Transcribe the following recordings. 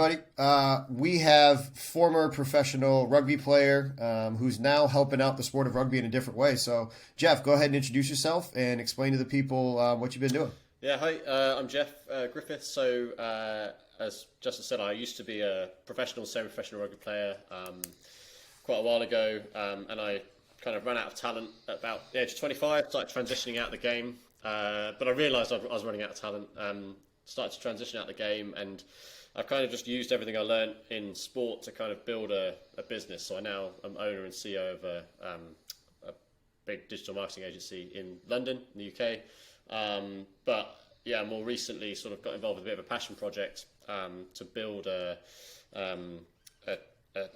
Buddy, we have former professional rugby player who's now helping out the sport of rugby in a different way. So, Geoff, go ahead and introduce yourself and explain to the people what you've been doing. Yeah, hi, I'm Geoff Griffith. As Justin said, I used to be a professional, semi-professional rugby player quite a while ago, and I kind of ran out of talent at about the age of 25, started transitioning out of the game, but I realised I was running out of talent, started to transition out of the game, and I've kind of just used everything I learned in sport to kind of build a business. So I now am owner and CEO of a big digital marketing agency in London, in the UK. But yeah, more recently sort of got involved with a bit of a passion project to build um, a, a,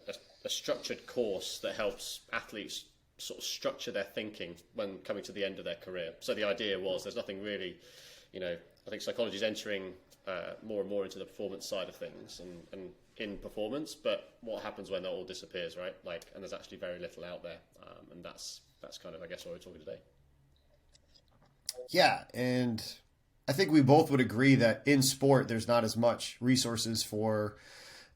a structured course that helps athletes sort of structure their thinking when coming to the end of their career. So the idea was there's nothing really, I think psychology is entering more and more into the performance side of things and in performance, but what happens when that all disappears, right? And there's actually very little out there, and that's kind of, I guess, what we're talking today. Yeah, and I think we both would agree that in sport, there's not as much resources for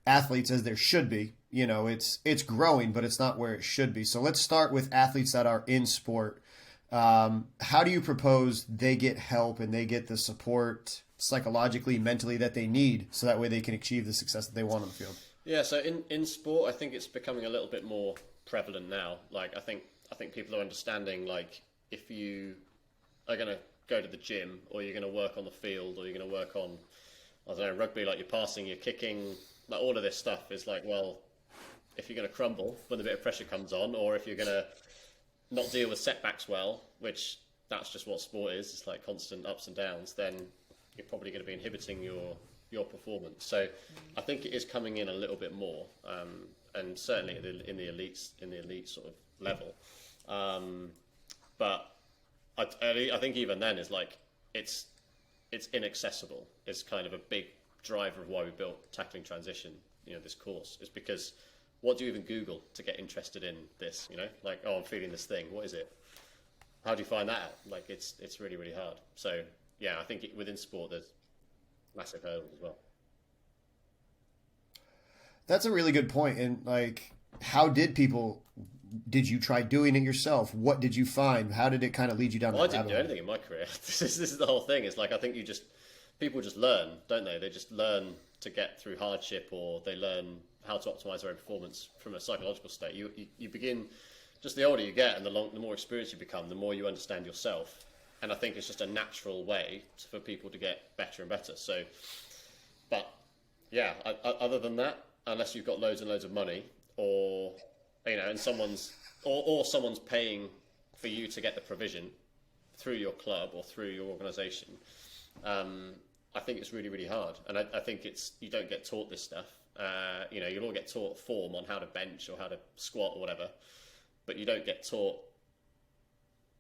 athletes as there should be. It's growing, but it's not where it should be. So let's start with athletes that are in sport. How do you propose they get help and they get the support psychologically, mentally that they need so that way they can achieve the success that they want on the field? Yeah, so in sport, I think it's becoming a little bit more prevalent now. I think people are understanding, if you are going to go to the gym, or you're going to work on the field, or you're going to work on, I don't know, rugby, like you're passing, you're kicking, like all of this stuff is well, if you're going to crumble when a bit of pressure comes on, or if you're going to not deal with setbacks well, which that's just what sport is, it's like constant ups and downs, then you're probably going to be inhibiting your performance. So I think it is coming in a little bit more, and certainly in the elite sort of level. But I think even then is it's inaccessible. It's kind of a big driver of why we built Tackling Transition. This course is because what do you even Google to get interested in this? I'm feeling this thing. What is it? How do you find that out? It's really, really hard. So yeah, I think within sport there's massive hurdles as well. That's a really good point. And how did you try doing it yourself? What did you find? How did it kind of lead you down Well, I that didn't rabbit do hole? anything in my career. This is the whole thing. It's I think people just learn, don't they? They just learn to get through hardship, or they learn how to optimize their own performance from a psychological state. You begin, just the older you get and the more experienced you become, the more you understand yourself. And I think it's just a natural way for people to get better and better. So, but yeah, other than that, unless you've got loads and loads of money, or and someone's paying for you to get the provision through your club or through your organisation, I think it's really, really hard. And I think you don't get taught this stuff. You'll all get taught form on how to bench or how to squat or whatever, but you don't get taught,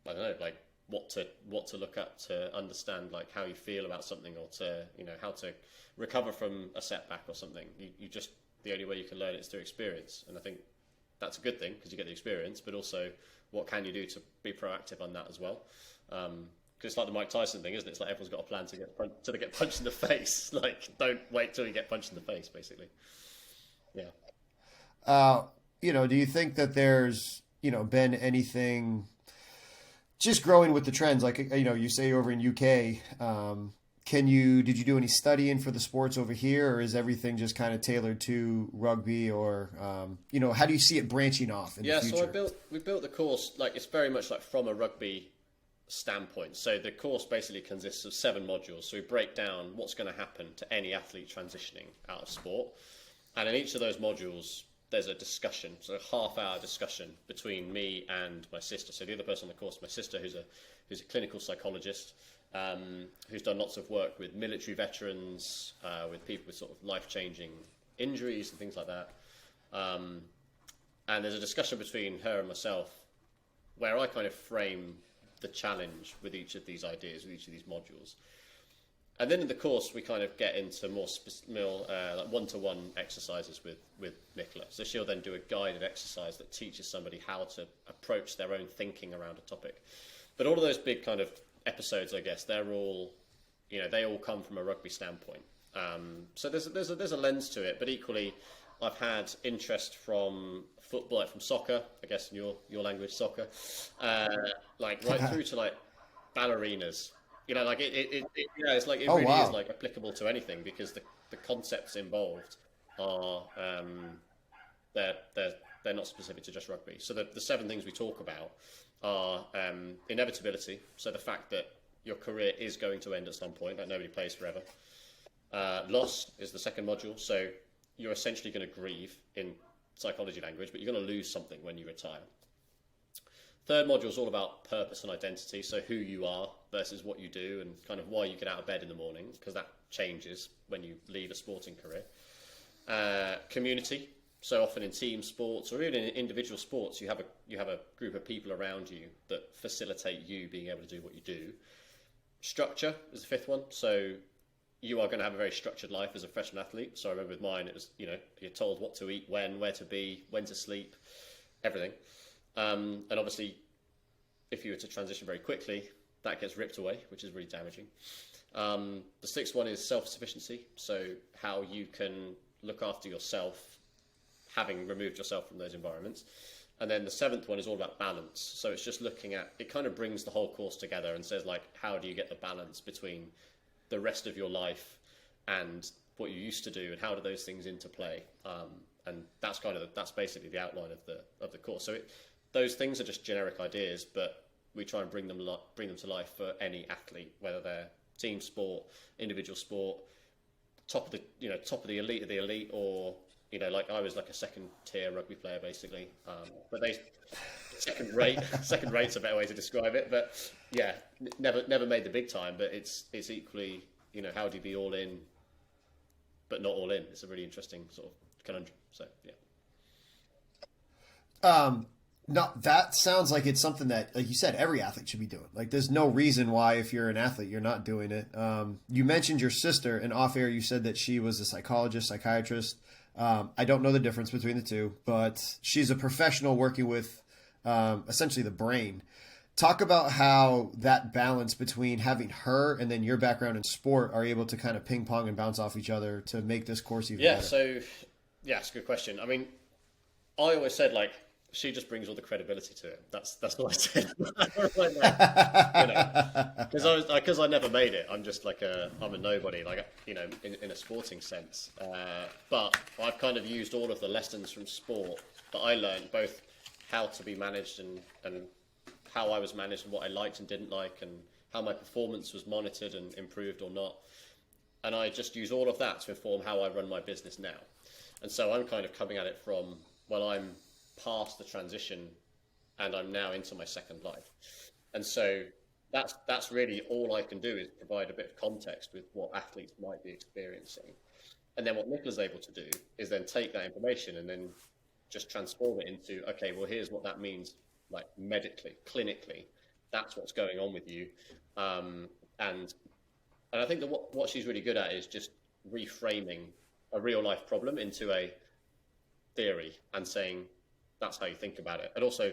I don't know, what to look up to understand how you feel about something, or to how to recover from a setback or something. You just, the only way you can learn it is through experience, and I think that's a good thing because you get the experience, but also what can you do to be proactive on that as well? Because it's like the Mike Tyson thing, isn't it? It's like everyone's got a plan to get punched in the face. Don't wait till you get punched in the face, basically. Yeah. Do you think that there's, been anything just growing with the trends? You say over in UK, did you do any studying for the sports over here, or is everything just kind of tailored to rugby, or, how do you see it branching off in the future? So we built the course, it's very much from a rugby standpoint. So the course basically consists of 7 modules. So we break down what's going to happen to any athlete transitioning out of sport. And in each of those modules, there's a discussion, so a half-hour discussion between me and my sister. So the other person on the course, my sister, who's a clinical psychologist, who's done lots of work with military veterans, with people with sort of life-changing injuries and things like that. And there's a discussion between her and myself where I kind of frame the challenge with each of these ideas, with each of these modules. And then in the course, we kind of get into more one-to-one exercises with Nicola. So she'll then do a guided exercise that teaches somebody how to approach their own thinking around a topic. But all of those big kind of episodes, I guess, they're all, they all come from a rugby standpoint. So there's a lens to it, but equally, I've had interest from football, like from soccer, I guess in your language, soccer, uh, like right through to like ballerinas. Like it's like it Oh really is wow. like applicable to anything because the concepts involved are they're they're they're not specific to just rugby. So the seven things we talk about are inevitability. So the fact that your career is going to end at some point, like nobody plays forever. Loss is the second module. So you're essentially going to grieve in psychology language, but you're going to lose something when you retire. Third module is all about purpose and identity. So who you are versus what you do and kind of why you get out of bed in the morning, because that changes when you leave a sporting career. Community. So often in team sports or even in individual sports, you have a group of people around you that facilitate you being able to do what you do. Structure is the fifth one. So you are going to have a very structured life as a freshman athlete. So I remember with mine, it was, you're told what to eat, when, where to be, when to sleep, everything. And obviously, if you were to transition very quickly, that gets ripped away, which is really damaging. The sixth one is self-sufficiency. So how you can look after yourself, having removed yourself from those environments. And then the seventh one is all about balance. So it's just looking at, it kind of brings the whole course together and says, like, how do you get the balance between the rest of your life and what you used to do, and how do those things interplay? And that's basically the outline of the course. So those things are just generic ideas, but we try and bring them to life for any athlete, whether they're team sport, individual sport, top of the elite, or like I was like a second tier rugby player basically. But they second rate's a better way to describe it. But yeah, never made the big time. But it's equally, how do you be all in, but not all in? It's a really interesting sort of conundrum. So yeah. No, that sounds like it's something that, like you said, every athlete should be doing. Like, there's no reason why, if you're an athlete, you're not doing it. You mentioned your sister, and off air you said that she was a psychiatrist. I don't know the difference between the two, but she's a professional working with essentially the brain. Talk about how that balance between having her and then your background in sport are able to kind of ping pong and bounce off each other to make this course even better. It's a good question. I mean, I always said, like, she just brings all the credibility to it. That's what I said. Because I never made it. I'm just like I'm a nobody, like, in a sporting sense. But I've kind of used all of the lessons from sport that I learned, both how to be managed and how I was managed and what I liked and didn't like, and how my performance was monitored and improved or not. And I just use all of that to inform how I run my business now. And so I'm kind of coming at it from, well, I'm past the transition and I'm now into my second life. And so that's really all I can do, is provide a bit of context with what athletes might be experiencing. And then what Nicola's able to do is then take that information and then just transform it into, okay, well, here's what that means, like medically, clinically, that's what's going on with you. And I think that what she's really good at is just reframing a real life problem into a theory and saying, that's how you think about it. And also,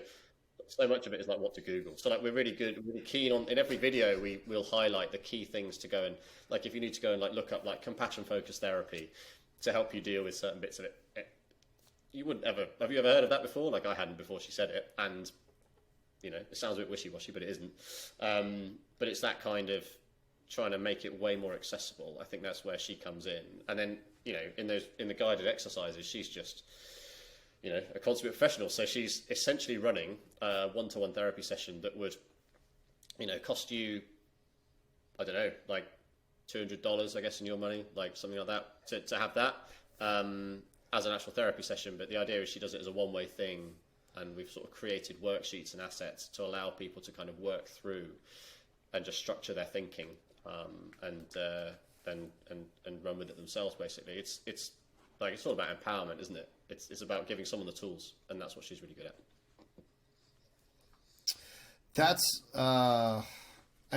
so much of it is like what to Google. So like we're really keen on, in every video we'll highlight the key things to go and, like, if you need to go and like look up like compassion focused therapy to help you deal with certain bits of it. You wouldn't ever, have you ever heard of that before? Like I hadn't before she said it, and it sounds a bit wishy-washy, but it isn't. But it's that kind of trying to make it way more accessible. I think that's where she comes in. And then, in the guided exercises, she's just, a consummate professional. So she's essentially running a one-to-one therapy session that would, cost you, I don't know, like $200, I guess, in your money, like something like that, to have that as an actual therapy session. But the idea is she does it as a one-way thing, and we've sort of created worksheets and assets to allow people to kind of work through and just structure their thinking and run with it themselves. Basically, it's all about empowerment, isn't it? It's about giving someone the tools, and that's what she's really good at. That's, I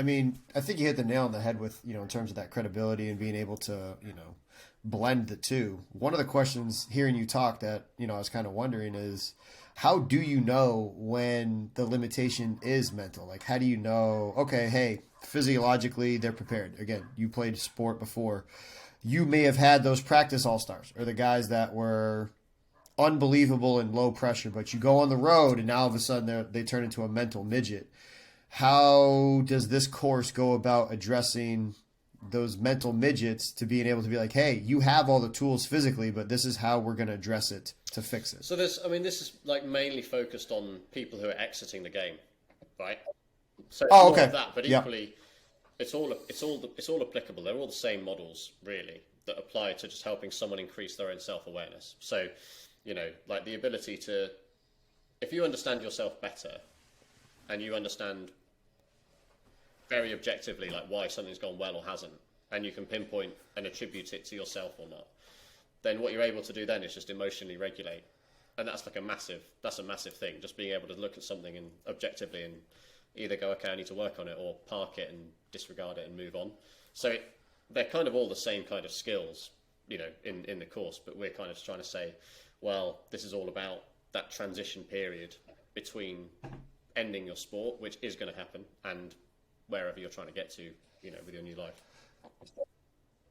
mean, I think you hit the nail on the head with, in terms of that credibility and being able to, blend the two. One of the questions hearing you talk that, I was kind of wondering is, how do you know when the limitation is mental? Like, how do you know, okay, hey, physiologically they're prepared. Again, you played sport before. you may have had those practice all-stars or the guys that were unbelievable in low pressure, but you go on the road and now all of a sudden they turn into a mental midget. How does this course go about addressing those mental midgets to being able to be like, hey, you have all the tools physically, but this is how we're going to address it to fix it? So this is like mainly focused on people who are exiting the game, right? So it's more of that, but equally, it's all applicable. They're all the same models, really, that apply to just helping someone increase their own self-awareness. So, like the ability to, if you understand yourself better, and you understand very objectively like why something's gone well or hasn't, and you can pinpoint and attribute it to yourself or not, then what you're able to do then is just emotionally regulate, and that's a massive thing. Just being able to look at something and objectively and either go, okay, I need to work on it, or park it and disregard it and move on. So they're kind of all the same kind of skills, in the course, but we're kind of trying to say, well, this is all about that transition period between ending your sport, which is going to happen, and wherever you're trying to get to, with your new life.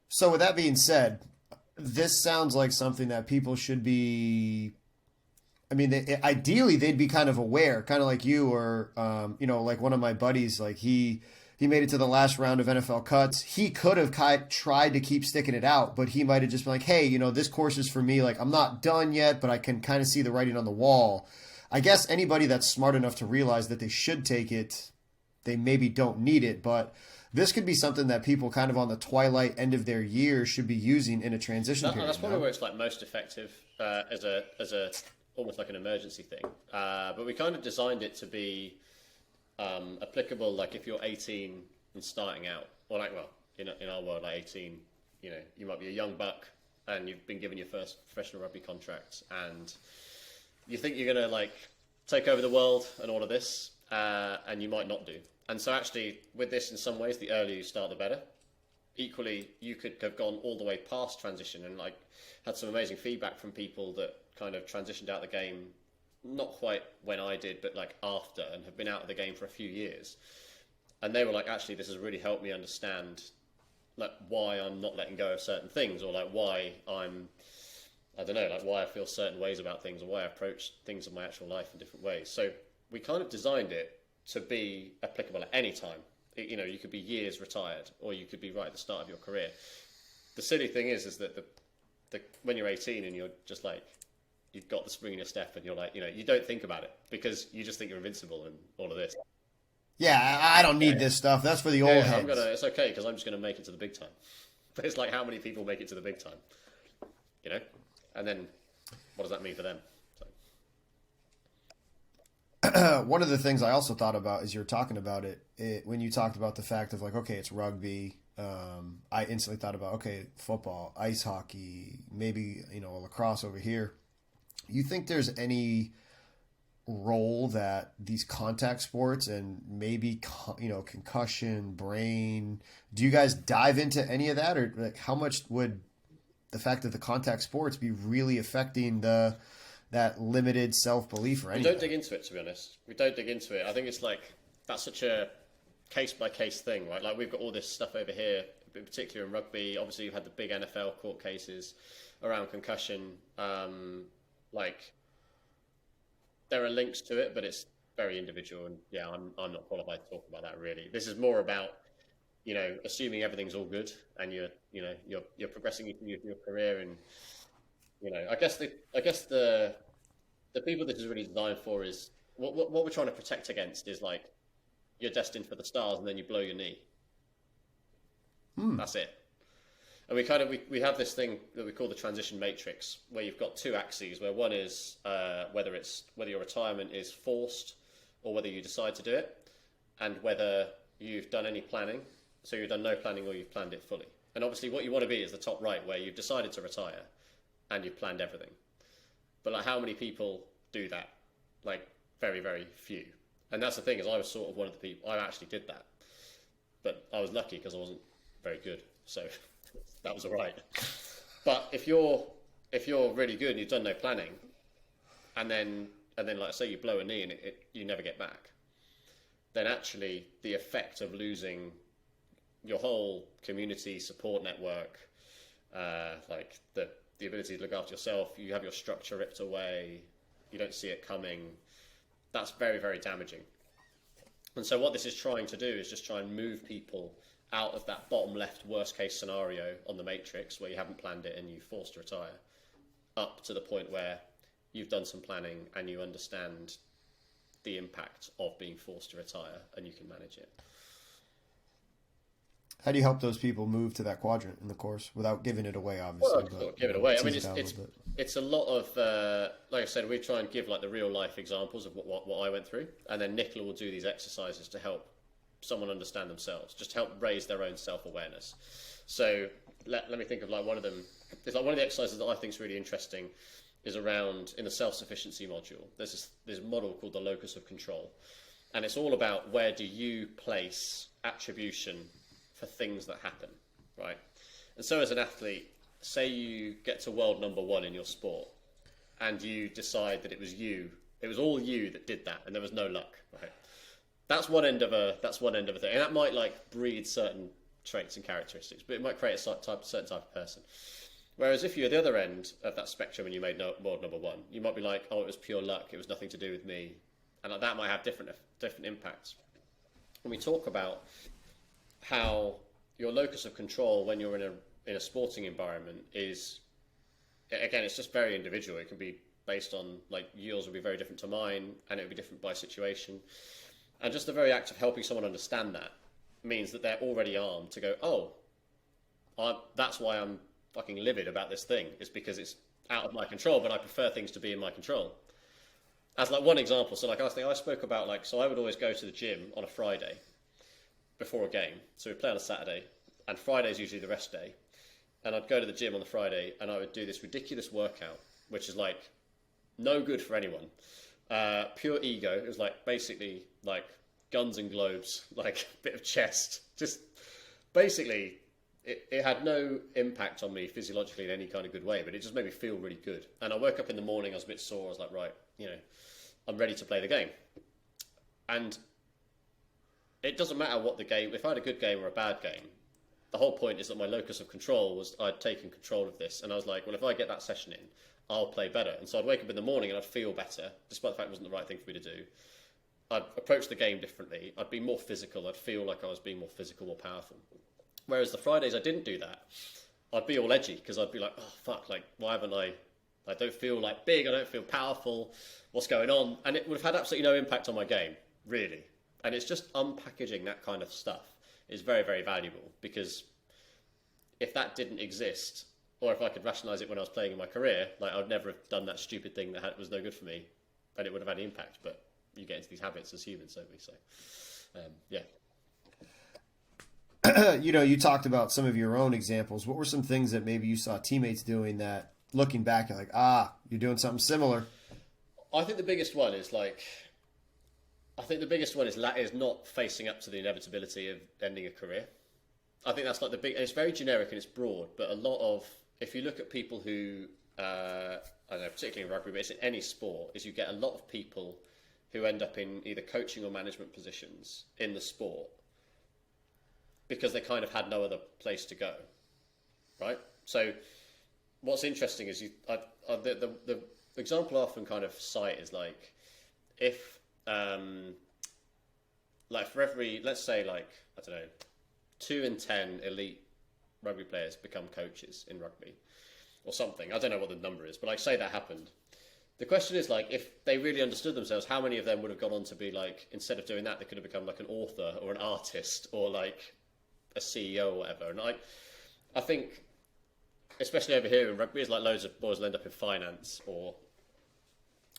So with that being said, this sounds like something that people should be, I mean, ideally they'd be kind of aware, kind of like you, or, like one of my buddies, like he made it to the last round of NFL cuts. He could have tried to keep sticking it out, but he might have just been like, hey, this course is for me. Like, I'm not done yet, but I can kind of see the writing on the wall. I guess anybody that's smart enough to realize that they should take it, they maybe don't need it, but this could be something that people kind of on the twilight end of their year should be using in a transition period. That's probably where it's like most effective as a almost like an emergency thing. But we kind of designed it to be applicable, like if you're 18 and starting out, or like, well, in our world, like 18, you might be a young buck and you've been given your first professional rugby contract, and you think you're going to like take over the world and all of this, and you might not do. And so actually with this, in some ways, the earlier you start, the better. Equally, you could have gone all the way past transition and like had some amazing feedback from people that kind of transitioned out of the game, not quite when I did, but like after, and have been out of the game for a few years. And they were like, actually, this has really helped me understand like why I'm not letting go of certain things, or like why I don't know, like why I feel certain ways about things, or why I approach things in my actual life in different ways. So we kind of designed it to be applicable at any time. You could be years retired, or you could be right at the start of your career. The silly thing is that the when you're 18 and you're just like, you've got the spring in your step, and you're like, you don't think about it because you just think you're invincible and all of this. Yeah, I don't need this stuff. That's for the old heads. It's okay because I'm just going to make it to the big time. But it's like, how many people make it to the big time? And then what does that mean for them? One of the things I also thought about as you're talking about it, when you talked about the fact of like, okay, it's rugby. I instantly thought about, okay, football, ice hockey, maybe, lacrosse over here. You think there's any role that these contact sports and maybe, concussion, brain, do you guys dive into any of that? Or like how much would the fact that the contact sports be really affecting that limited self-belief or anything? We don't dig into it, to be honest. We don't dig into it. I think it's like, that's such a case-by-case thing, right? Like, we've got all this stuff over here, in particular in rugby. Obviously, you've had the big NFL court cases around concussion. Like, there are links to it, but it's very individual. And yeah, I'm not qualified to talk about that, really. This is more about, assuming everything's all good and you're progressing through your career. And I guess the people this is really designed for is what we're trying to protect against is like, you're destined for the stars and then you blow your knee. That's it. And we have this thing that we call the transition matrix, where you've got two axes, where one is whether your retirement is forced or whether you decide to do it, and whether you've done any planning. So you've done no planning or you've planned it fully. And obviously what you want to be is the top right, where you've decided to retire and you've planned everything. But like, how many people do that? Like, very, very few. And that's the thing, is I was sort of one of the people, I actually did that. But I was lucky because I wasn't very good. So that was all right. But if you're really good and you've done no planning, and then like I say, you blow a knee and you never get back, then actually the effect of losing your whole community support network, like the ability to look after yourself. You have your structure ripped away. You don't see it coming. That's very, very damaging. And so what this is trying to do is just try and move people out of that bottom left worst case scenario on the matrix where you haven't planned it and you're forced to retire, up to the point where you've done some planning and you understand the impact of being forced to retire and you can manage it. How do you help those people move to that quadrant in the course without giving it away, obviously? Well, give it away. I mean, it's a lot of, like I said, we try and give like the real life examples of what I went through. And then Nicola will do these exercises to help someone understand themselves, just help raise their own self-awareness. So let me think of like one of them. It's like one of the exercises that I think is really interesting is around in the self-sufficiency module. There's this model called the locus of control. And it's all about where do you place attribution for things that happen, right? And so as an athlete, say you get to world number one in your sport and you decide that it was all you that did that and there was no luck, right? That's one end of a thing. And that might like breed certain traits and characteristics, but it might create a certain type of person. Whereas if you're at the other end of that spectrum and you made world number one, you might be like, oh, it was pure luck. It was nothing to do with me. And that might have different impacts. When we talk about how your locus of control when you're in a sporting environment is, again, it's just very individual. It can be based on, like, yours will be very different to mine, and it will be different by situation. And just the very act of helping someone understand that means that they're already armed to go, oh, that's why I'm fucking livid about this thing, is because it's out of my control, but I prefer things to be in my control. As like one example, so like I spoke about, like, so I would always go to the gym on a Friday before a game. So we'd play on a Saturday, and Friday's usually the rest day. And I'd go to the gym on the Friday, and I would do this ridiculous workout, which is like no good for anyone. Pure ego. It was like basically like guns and globes, like a bit of chest. Just basically, it had no impact on me physiologically in any kind of good way, but it just made me feel really good. And I woke up in the morning, I was a bit sore. I was like, right, I'm ready to play the game. And it doesn't matter what the game, if I had a good game or a bad game, the whole point is that my locus of control was I'd taken control of this. And I was like, well, if I get that session in, I'll play better. And so I'd wake up in the morning and I'd feel better, despite the fact it wasn't the right thing for me to do. I'd approach the game differently. I'd be more physical. I'd feel like I was being more physical, more powerful. Whereas the Fridays I didn't do that, I'd be all edgy because I'd be like, oh, fuck, like, why haven't I don't feel like big, I don't feel powerful, what's going on? And it would have had absolutely no impact on my game, really. And it's just unpackaging that kind of stuff is very, very valuable, because if that didn't exist, or if I could rationalise it when I was playing in my career, like, I'd never have done that stupid thing that was no good for me, and it would have had an impact. But you get into these habits as humans, don't we? So, yeah. You talked about some of your own examples. What were some things that maybe you saw teammates doing that, looking back, you're like, you're doing something similar? I think the biggest one is is not facing up to the inevitability of ending a career. I think that's like the big. It's very generic and it's broad, but a lot of, if you look at people who, I don't know, particularly in rugby, but it's in any sport, is you get a lot of people who end up in either coaching or management positions in the sport because they kind of had no other place to go, right? So what's interesting is the example I often kind of cite is like, if like for every, let's say, like, I don't know, 2 in 10 elite rugby players become coaches in rugby or something. I don't know what the number is, but like, say that happened. The question is, like, if they really understood themselves, how many of them would have gone on to be like, instead of doing that, they could have become like an author or an artist or like a CEO or whatever. And I think, especially over here in rugby, it's like loads of boys will end up in finance or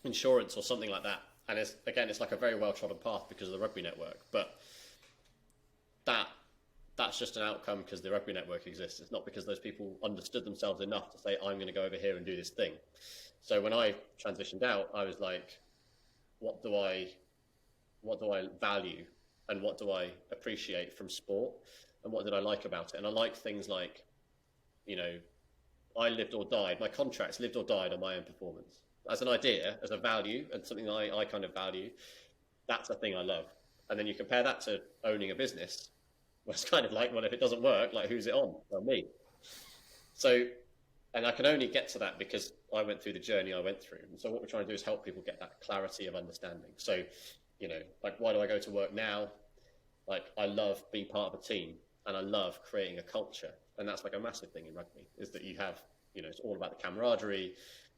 insurance or something like that. And it's like a very well-trodden path because of the rugby network. But that's just an outcome because the rugby network exists. It's not because those people understood themselves enough to say, I'm going to go over here and do this thing. So when I transitioned out, I was like, what do I value and what do I appreciate from sport and what did I like about it? And I like things like, I lived or died. My contracts lived or died on my own performance. As an idea, as a value, and something I kind of value, that's a thing I love. And then you compare that to owning a business, where it's kind of like, well, if it doesn't work, like, who's it on? Well, me. So, and I can only get to that because I went through the journey I went through. And so what we're trying to do is help people get that clarity of understanding. So, like, why do I go to work now? Like, I love being part of a team and I love creating a culture. And that's like a massive thing in rugby, is that you have, it's all about the camaraderie.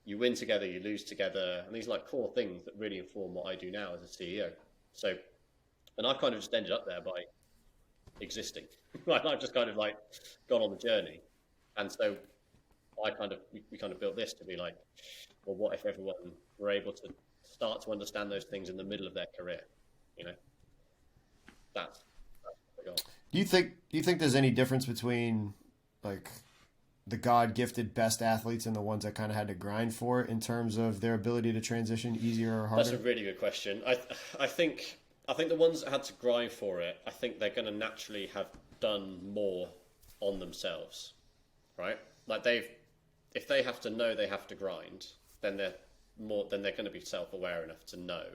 You win together, you lose together. And these are like core things that really inform what I do now as a CEO. So, and I've kind of just ended up there by existing. Right? I've just kind of like gone on the journey. And so we kind of built this to be like, well, what if everyone were able to start to understand those things in the middle of their career? You know, that's what we got. Do you think there's any difference between like the God gifted best athletes and the ones that kind of had to grind for it in terms of their ability to transition easier or harder? That's a really good question. I think the ones that had to grind for it, I think they're going to naturally have done more on themselves, right? Like if they have to know they have to grind, then they're going to be self-aware enough to know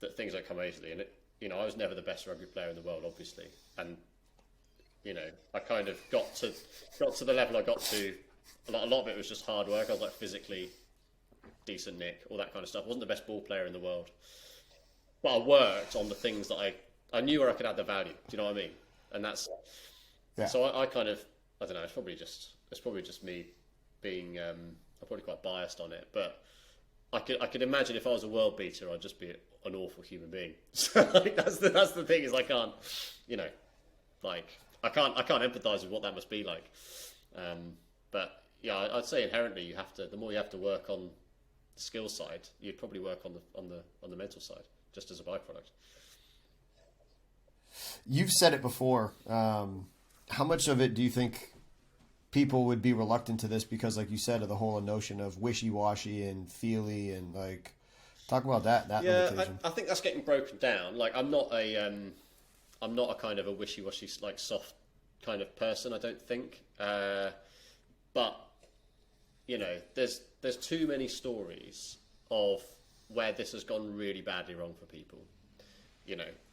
that things don't come easily. And I was never the best rugby player in the world, obviously, and I kind of got to the level I got to. A lot of it was just hard work. I was like physically decent, Nick, all that kind of stuff. I wasn't the best ball player in the world, but I worked on the things that I knew where I could add the value. Do you know what I mean? And that's so I kind of, I don't know. It's probably just me being I'm probably quite biased on it, but I could imagine if I was a world beater, I'd just be an awful human being. So like, that's the thing, is I can't, like I can't empathise with what that must be like. But yeah, I'd say inherently the more you have to work on the skill side, you'd probably work on the mental side just as a byproduct. You've said it before. How much of it do you think people would be reluctant to this because, like you said, of the whole notion of wishy-washy and feely and like talk about that limitation? I think that's getting broken down. Like I'm not a kind of a wishy-washy, like soft kind of person, I don't think. But there's too many stories of where this has gone really badly wrong for people.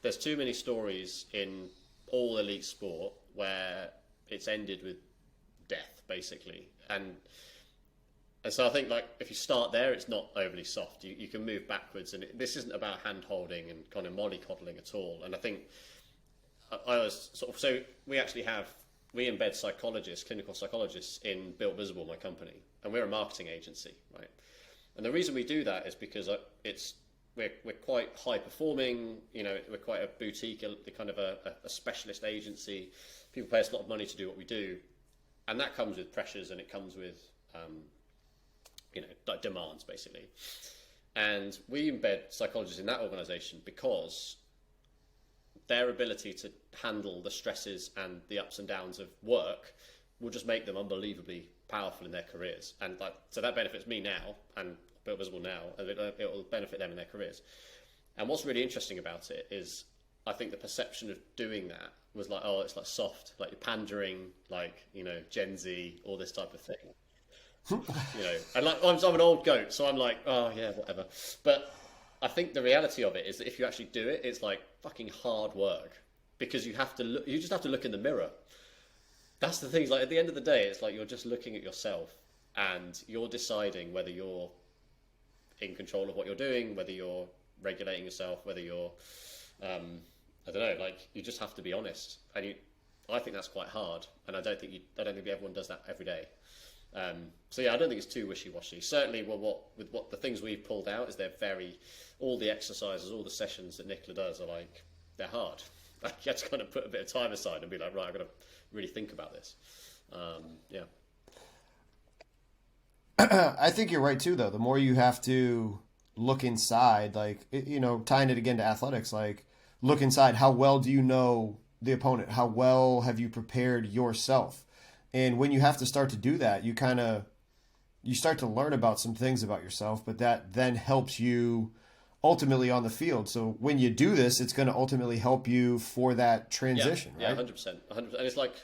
There's too many stories in all elite sport where it's ended with death, basically. And so I think, like, if you start there, it's not overly soft. You can move backwards, and this isn't about hand-holding and kind of mollycoddling at all. And I think I was so we embed psychologists, clinical psychologists in Built Visible, my company, and we're a marketing agency, right? And the reason we do that is because we're quite high performing. We're quite a boutique, kind of a specialist agency. People pay us a lot of money to do what we do, and that comes with pressures, and it comes with like demands, basically. And we embed psychologists in that organisation because their ability to handle the stresses and the ups and downs of work will just make them unbelievably powerful in their careers. And so that benefits me now and Built Visible now, and it will benefit them in their careers. And what's really interesting about it is I think the perception of doing that was like, oh, it's like soft, like you're pandering, like, Gen Z, all this type of thing. And like I'm an old goat, so I'm like, oh yeah, whatever. But I think the reality of it is that if you actually do it, it's like fucking hard work, because you just have to look in the mirror. That's the thing. Is like at the end of the day, it's like you're just looking at yourself and you're deciding whether you're in control of what you're doing, whether you're regulating yourself, whether you're I don't know, like you just have to be honest. And I think that's quite hard, and I don't think everyone does that every day. So yeah, I don't think it's too wishy-washy. Certainly, what the things we've pulled out is all the exercises, all the sessions that Nicola does are like, they're hard. Like you have to kind of put a bit of time aside and be like, right, I've got to really think about this. Yeah. I think you're right too, though. The more you have to look inside, like, tying it again to athletics, like look inside. How well do you know the opponent? How well have you prepared yourself? And when you have to start to do that, you start to learn about some things about yourself, but that then helps you ultimately on the field. So when you do this, it's going to ultimately help you for that transition, yeah, right? 100%. And it's like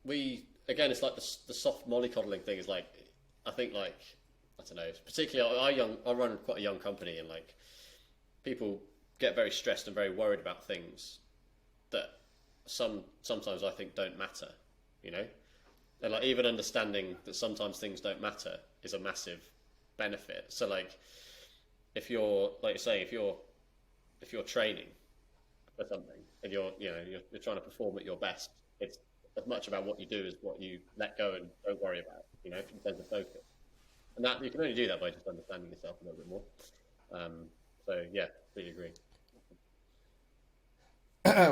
it's like the soft mollycoddling thing is like, I think, like, I don't know, particularly I run quite a young company, and like people get very stressed and very worried about things that sometimes I think don't matter, And like even understanding that sometimes things don't matter is a massive benefit. So like if you're like you're saying, if you're training for something and you're trying to perform at your best, it's as much about what you do as what you let go and don't worry about, in terms of focus. And that you can only do that by just understanding yourself a little bit more. So yeah, really agree.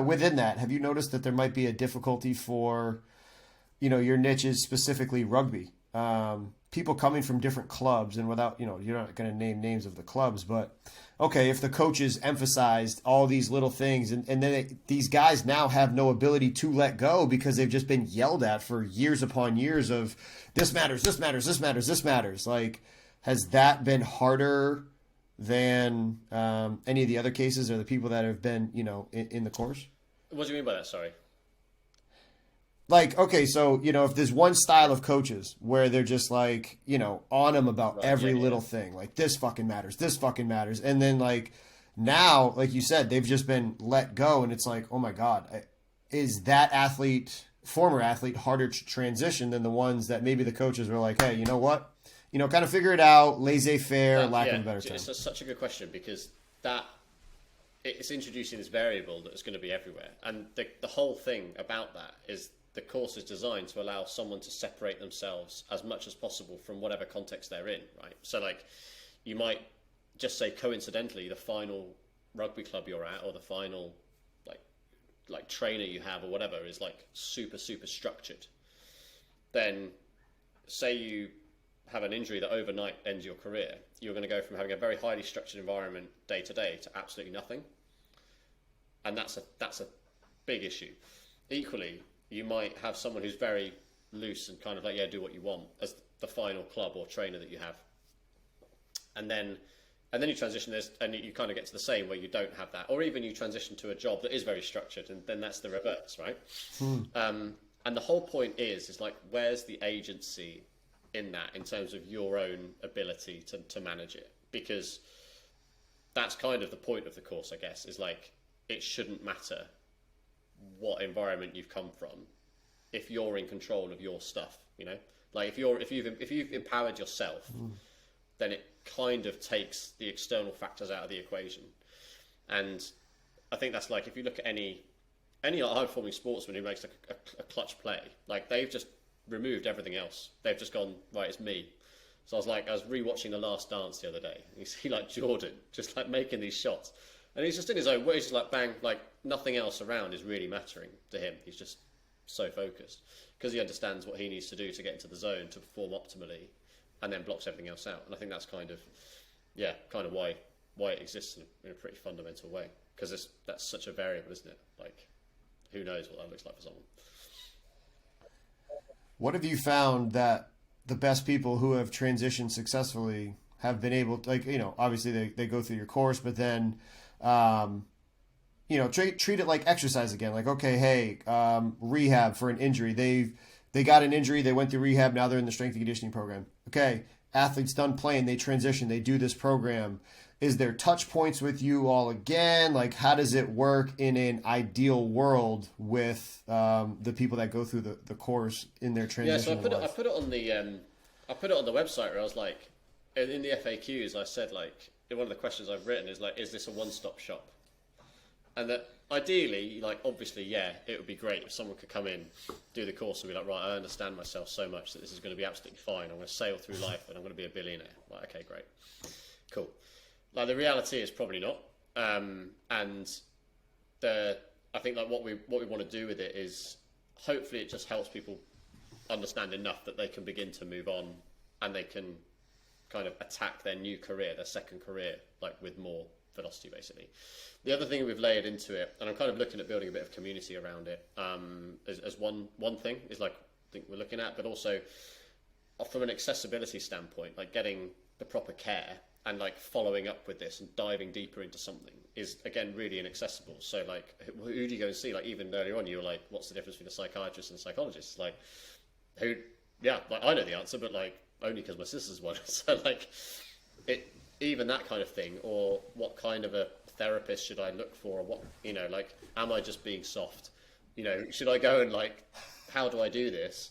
Within that, have you noticed that there might be a difficulty for, your niche is specifically rugby? People coming from different clubs, and without, you're not going to name names of the clubs, but okay, if the coaches emphasized all these little things, and then these guys now have no ability to let go because they've just been yelled at for years upon years of this matters, this matters, this matters, this matters. Like, has that been harder than any of the other cases or the people that have been, in the course? What do you mean by that? Sorry. Like, okay, so, if there's one style of coaches where they're just like, on them about Right, every yeah, little thing, like this fucking matters, this fucking matters. And then, like, now, like you said, they've just been let go. And it's like, oh my God, is that former athlete, harder to transition than the ones that maybe the coaches were like, hey, you know what? Kind of figure it out, laissez faire, lack of a better term. It's such a good question because that it's introducing this variable that is going to be everywhere. And the whole thing about that is the course is designed to allow someone to separate themselves as much as possible from whatever context they're in, right? So like you might just say coincidentally the final rugby club you're at or the final like trainer you have or whatever is like super structured. Then say you have an injury that overnight ends your career, you're going to go from having a very highly structured environment day to day to absolutely nothing. And that's a big issue. Equally, you might have someone who's very loose and kind of like, yeah, do what you want as the final club or trainer that you have. And then you transition this and you kind of get to the same where you don't have that. Or even you transition to a job that is very structured and then that's the reverse, right? And the whole point is like, where's the agency in that in terms of your own ability to manage it? Because that's kind of the point of the course, I guess, is like, it shouldn't matter what environment you've come from if you're in control of your stuff, like if you've empowered yourself, then it kind of takes the external factors out of the equation. And I think that's like if you look at any high performing sportsman who makes a clutch play, like they've just removed everything else. They've just gone, right, it's me. So I was rewatching The Last Dance the other day. You see like Jordan just like making these shots. And he's just in his own way. He's just like bang, like nothing else around is really mattering to him. He's just so focused because he understands what he needs to do to get into the zone to perform optimally, and then blocks everything else out. And I think that's kind of why it exists in a pretty fundamental way, because that's such a variable, isn't it? Like, who knows what that looks like for someone. What have you found that the best people who have transitioned successfully have been able to, like, obviously they go through your course, but then, treat it like exercise again. Like, okay, hey, rehab for an injury. They got an injury. They went through rehab. Now they're in the strength and conditioning program. Okay. Athletes done playing. They transition. They do this program. Is there touch points with you all again? Like, how does it work in an ideal world with the people that go through the course in their transition? Yeah, so I put it on the website where I was like, in the FAQs, I said like, one of the questions I've written is like, is this a one-stop shop? And that ideally, like obviously, yeah, it would be great if someone could come in, do the course and be like, right, I understand myself so much that this is going to be absolutely fine. I'm going to sail through life and I'm going to be a billionaire. Like, okay, great, cool. Like the reality is probably not. And I think like what we want to do with it is hopefully it just helps people understand enough that they can begin to move on and they can kind of attack their new career, their second career, like with more velocity, basically. The other thing we've layered into it, and I'm kind of looking at building a bit of community around it, as one thing is like I think we're looking at, but also from an accessibility standpoint, like getting the proper care and like following up with this and diving deeper into something is again really inaccessible. So like, who do you go and see? Like even earlier on, you were like, what's the difference between a psychiatrist and a psychologist? Like, who? Yeah, like I know the answer, but like only because my sister's one. So like, even that kind of thing, or what kind of a therapist should I look for, or what, like, am I just being soft? Should I go and like how do I do this,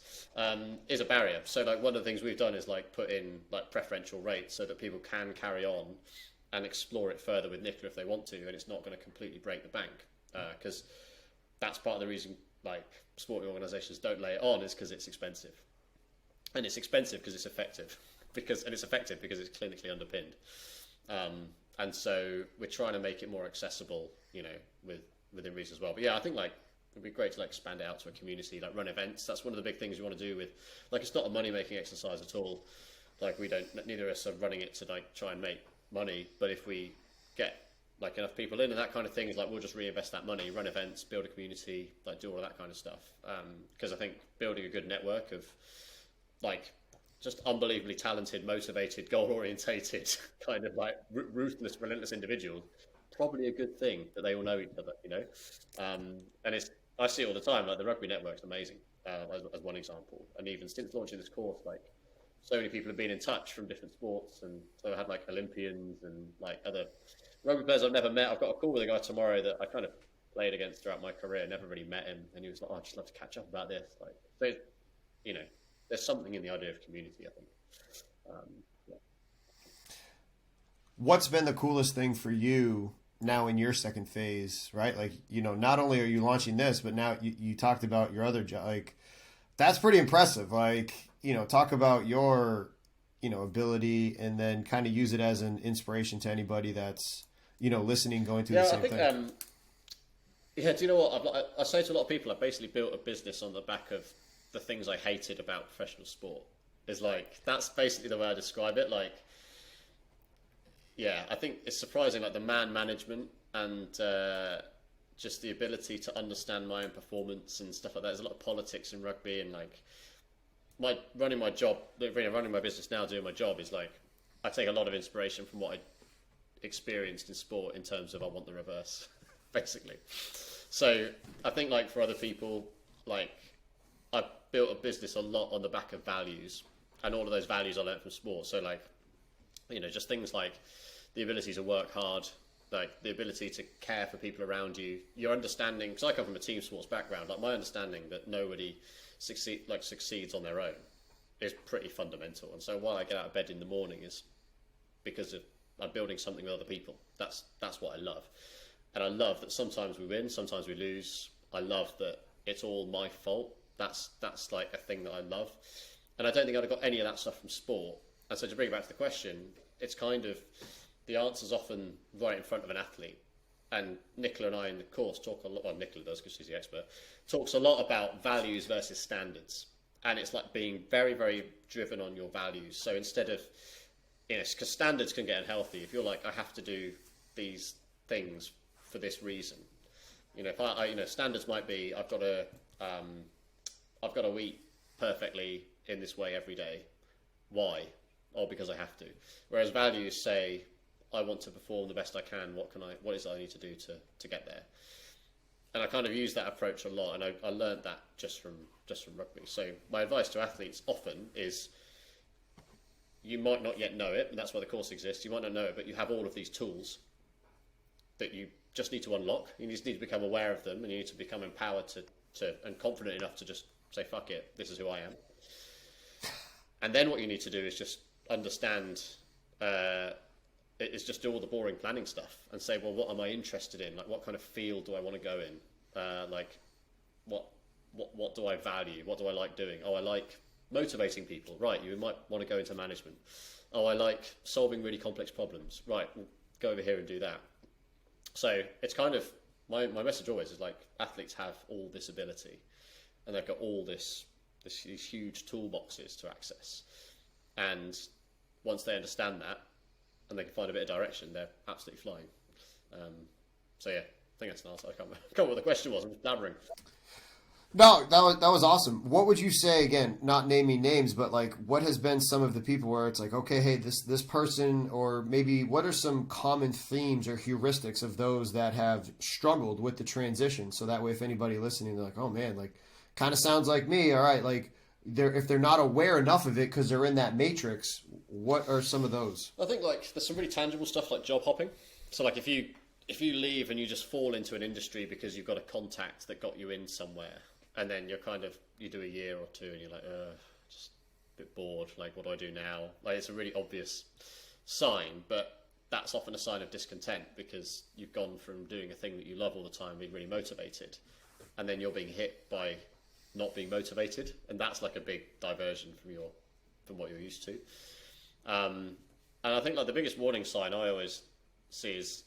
is a barrier. So like one of the things we've done is like put in like preferential rates so that people can carry on and explore it further with Nicola if they want to, and it's not going to completely break the bank, because that's part of the reason like sporting organisations don't lay it on, is because it's expensive, and it's expensive because it's effective, and it's effective because it's clinically underpinned, and so we're trying to make it more accessible, you know, within reason as well. But yeah, I think like it'd be great to like expand it out to a community, like run events. That's one of the big things we want to do with, like, it's not a money making exercise at all. Like neither of us are running it to like try and make money, but if we get like enough people in and that kind of thing, is like we'll just reinvest that money, run events, build a community, like do all of that kind of stuff. Because I think building a good network of like just unbelievably talented, motivated, goal orientated, kind of like ruthless, relentless individuals, probably a good thing that they all know each other, you know. And I see it all the time. Like the rugby network's amazing, as one example. And even since launching this course, like so many people have been in touch from different sports, and so I had like Olympians and like other rugby players I've never met. I've got a call with a guy tomorrow that I kind of played against throughout my career, never really met him, and he was like, "Oh, I'd just love to catch up about this." Like, so, you know, there's something in the idea of community, I think. Yeah. What's been the coolest thing for you now in your second phase, right? Like, you know, not only are you launching this, but now you talked about your other job. Like, that's pretty impressive. Like, you know, talk about your, you know, ability, and then kind of use it as an inspiration to anybody that's, you know, listening, going through the same thing. Yeah, do you know what? I say to a lot of people, I basically built a business on the back of the things I hated about professional sport. Is like, that's basically the way I describe it. Like, yeah, I think it's surprising, like the man management and just the ability to understand my own performance and stuff like that. There's a lot of politics in rugby, and like running my business now, doing my job is like, I take a lot of inspiration from what I experienced in sport in terms of I want the reverse, basically. So I think like for other people, like I built a business a lot on the back of values, and all of those values I learned from sport. So like, you know, just things like the ability to work hard, like the ability to care for people around you, your understanding, because I come from a team sports background, like my understanding that nobody succeeds on their own is pretty fundamental. And so why I get out of bed in the morning is because I'm building something with other people. That's what I love. And I love that sometimes we win, sometimes we lose. I love that it's all my fault. That's like a thing that I love. And I don't think I'd have got any of that stuff from sport. And so to bring it back to the question, it's kind of, the answer's often right in front of an athlete. And Nicola and I in the course talk a lot, well, Nicola does because she's the expert, talks a lot about values versus standards. And it's like being very, very driven on your values. So instead of, you know, because standards can get unhealthy. If you're like, I have to do these things for this reason. You know, if I you know, standards might be, I've got to eat perfectly in this way every day. Why? Oh, because I have to. Whereas values say, I want to perform the best I can. What is it I need to do to get there? And I kind of use that approach a lot, and I learned that just from rugby. So my advice to athletes often is, you might not yet know it, and that's why the course exists. You might not know it, but you have all of these tools that you just need to unlock. You just need to become aware of them, and you need to become empowered to and confident enough to just say, fuck it, this is who I am. And then what you need to do is just understand, is just do all the boring planning stuff and say, well, what am I interested in? Like, what kind of field do I want to go in? Like, what do I value? What do I like doing? Oh, I like motivating people. Right, you might want to go into management. Oh, I like solving really complex problems. Right, we'll go over here and do that. So it's kind of, my message always is like, athletes have all this ability, and they've got all these huge toolboxes to access. And once they understand that, and they can find a bit of direction, they're absolutely flying. So yeah, I think that's an answer. I can't remember what the question was. I'm just blabbering. No, that was awesome. What would you say, again, not naming names, but like, what has been some of the people where it's like, okay, hey, this person, or maybe what are some common themes or heuristics of those that have struggled with the transition? So that way, if anybody listening, they're like, oh man, like, kind of sounds like me. All right, like, if they're not aware enough of it because they're in that matrix, what are some of those? I think like there's some really tangible stuff like job hopping. So like if you leave and you just fall into an industry because you've got a contact that got you in somewhere, and then you do a year or two, and you're like, just a bit bored. Like, what do I do now? Like, it's a really obvious sign, but that's often a sign of discontent because you've gone from doing a thing that you love all the time, being really motivated, and then you're being hit by not being motivated, and that's like a big diversion from what you're used to. And I think like the biggest warning sign I always see is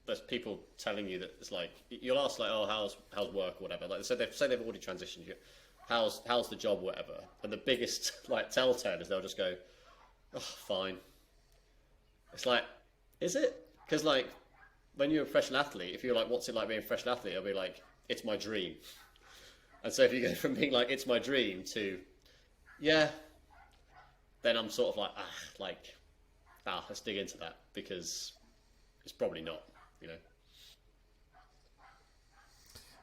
there's people telling you that it's like you'll ask like, oh, how's work or whatever. Like say they've already transitioned you. How's the job, whatever. And the biggest like telltale is they'll just go, oh, fine. It's like, is it? Because like when you're a professional athlete, if you're like, what's it like being a professional athlete? I'll be like, it's my dream. And so if you go from being like, it's my dream to, yeah, then I'm sort of like, let's dig into that because it's probably not, you know.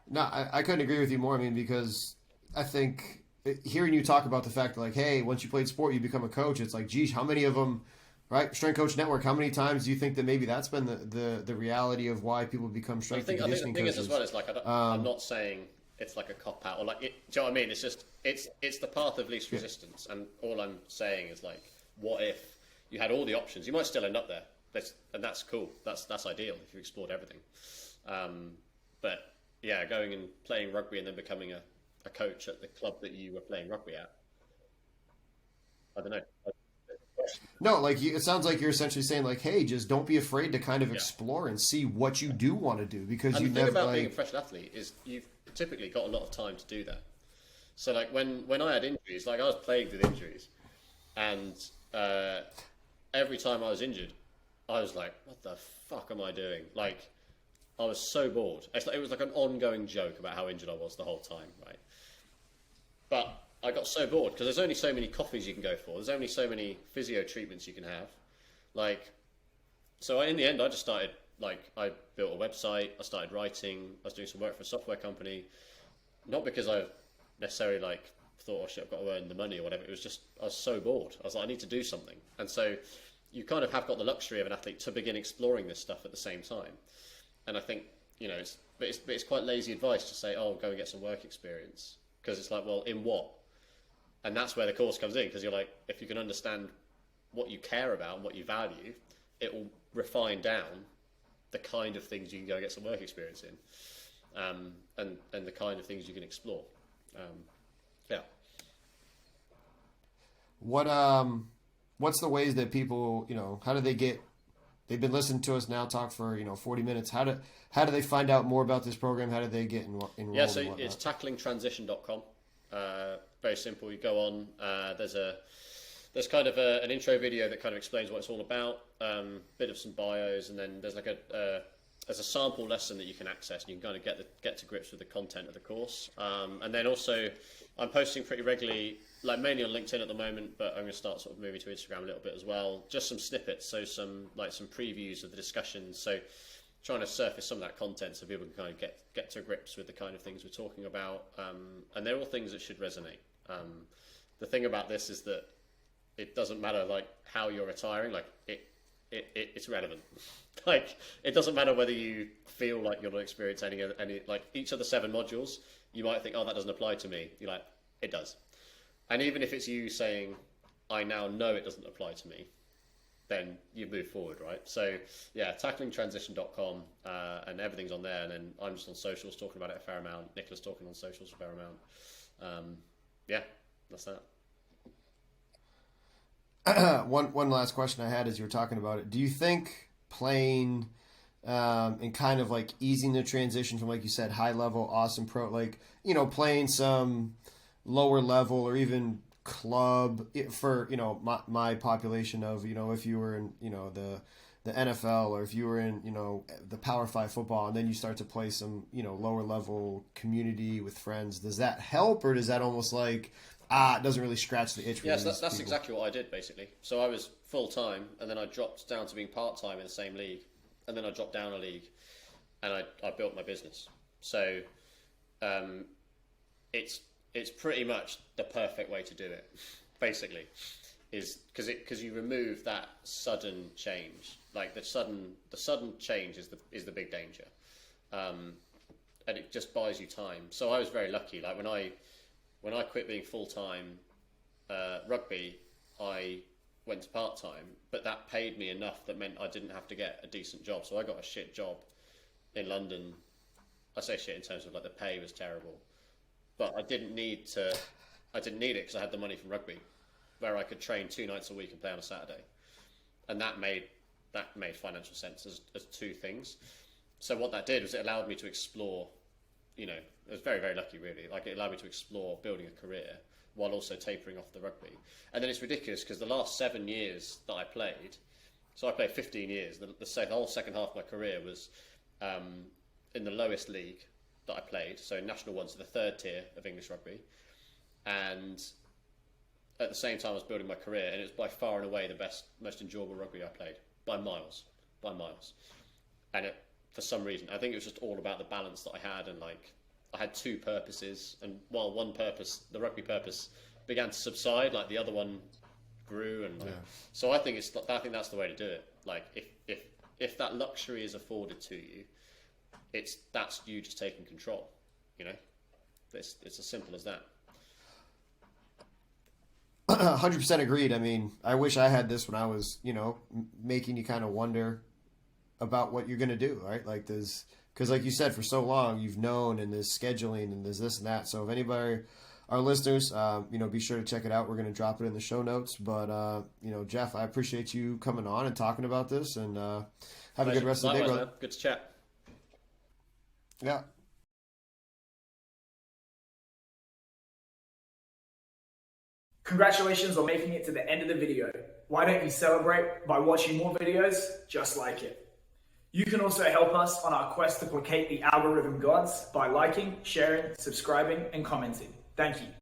No, I couldn't agree with you more. I mean, because I think hearing you talk about the fact that, like, hey, once you played sport, you become a coach. It's like, geez, how many of them, right? Strength Coach Network. How many times do you think that maybe that's been the reality of why people become strength and conditioning coaches? I think the thing is as well is like I'm not saying it's like a cop out or like do you know what I mean? It's just it's the path of least resistance, and all I'm saying is like, what if you had all the options? You might still end up there, and that's cool. That's ideal if you explored everything. But yeah, going and playing rugby and then becoming a coach at the club that you were playing rugby at. I don't know. No, like it sounds like you're essentially saying like, hey, just don't be afraid to kind of explore and see what you do want to do because and you the thing never about like being a professional athlete is you've typically got a lot of time to do that. So like when I had injuries, like I was plagued with injuries, and every time I was injured, I was like, what the fuck am I doing? Like I was so bored. It was like an ongoing joke about how injured I was the whole time, right? But I got so bored because there's only so many coffees you can go for. There's only so many physio treatments you can have. Like, so in the end, I just started, like, I built a website. I started writing. I was doing some work for a software company. Not because I necessarily, like, thought, oh, shit, I've got to earn the money or whatever. It was just, I was so bored. I was like, I need to do something. And so you kind of have got the luxury of an athlete to begin exploring this stuff at the same time. And I think, you know, it's quite lazy advice to say, oh, go and get some work experience. Because it's like, well, in what? And that's where the course comes in, because you're like, if you can understand what you care about and what you value, it will refine down the kind of things you can go and get some work experience in, and the kind of things you can explore. Yeah. What's the ways that people, you know, how do they get? They've been listening to us now talk for 40 minutes. How do they find out more about this program? How do they get enrolled? Yeah, so it's tacklingtransition.com. Very simple. You go on. There's kind of an intro video that kind of explains what it's all about. Bit of some bios, and then there's like there's a sample lesson that you can access, and you can kind of get to grips with the content of the course. And then also, I'm posting pretty regularly, like mainly on LinkedIn at the moment, but I'm going to start sort of moving to Instagram a little bit as well. Just some snippets, so some previews of the discussions. So trying to surface some of that content so people can kind of get to grips with the kind of things we're talking about. And they're all things that should resonate. The thing about this is that it doesn't matter like how you're retiring, like it's relevant. Like it doesn't matter whether you feel like you're not experiencing any like each of the 7 modules, you might think, oh, that doesn't apply to me. You're like, it does. And even if it's you saying, I now know it doesn't apply to me, then you move forward, right? So yeah, tacklingtransition.com, and everything's on there. And then I'm just on socials talking about it a fair amount. Nicholas talking on socials a fair amount. Yeah, that's that. One last question I had as you were talking about it. Do you think playing and kind of like easing the transition from, like you said, high level, awesome pro, like, playing some lower level or even club for, my population of, if you were in, the NFL, or if you were in, the Power 5 football, and then you start to play some, lower level community with friends, does that help, or does that almost like, it doesn't really scratch the itch? Yes, that's exactly what I did, basically. So I was full-time, and then I dropped down to being part-time in the same league, and then I dropped down a league, and I built my business. So it's pretty much the perfect way to do it, basically, is because you remove that sudden change. Like the sudden change is the big danger. and it just buys you time. So I was very lucky. Like when I quit being full time rugby, I went to part time, but that paid me enough that meant I didn't have to get a decent job. So I got a shit job in London. I say shit in terms of like the pay was terrible, but I didn't need it because I had the money from rugby, where I could train 2 nights a week and play on a Saturday, and that made financial sense as two things. So what that did was it allowed me to explore. You know, I was very, very lucky, really. Like, it allowed me to explore building a career while also tapering off the rugby. And then it's ridiculous because the last 7 years that I played, so I played 15 years. The whole second half of my career was in the lowest league that I played, so National 1, so the third tier of English rugby. And at the same time, I was building my career, and it was by far and away the best, most enjoyable rugby I played, by miles. And for some reason, I think it was just all about the balance that I had, and like I had 2 purposes, and while one purpose, the rugby purpose, began to subside, like the other one grew, and so I think that's the way to do it. Like if that luxury is afforded to you, that's you just taking control. You know, it's as simple as that. 100% agreed. I mean, I wish I had this when I was, making you kind of wonder about what you're going to do, right? Like because like you said, for so long, you've known, and there's scheduling and there's this and that. So if anybody, our listeners, be sure to check it out. We're going to drop it in the show notes. But, Geoff, I appreciate you coming on and talking about this, and have a good rest of the day, brother. Man. Good to chat. Yeah. Congratulations on making it to the end of the video. Why don't you celebrate by watching more videos just like it? You can also help us on our quest to placate the algorithm gods by liking, sharing, subscribing, and commenting. Thank you.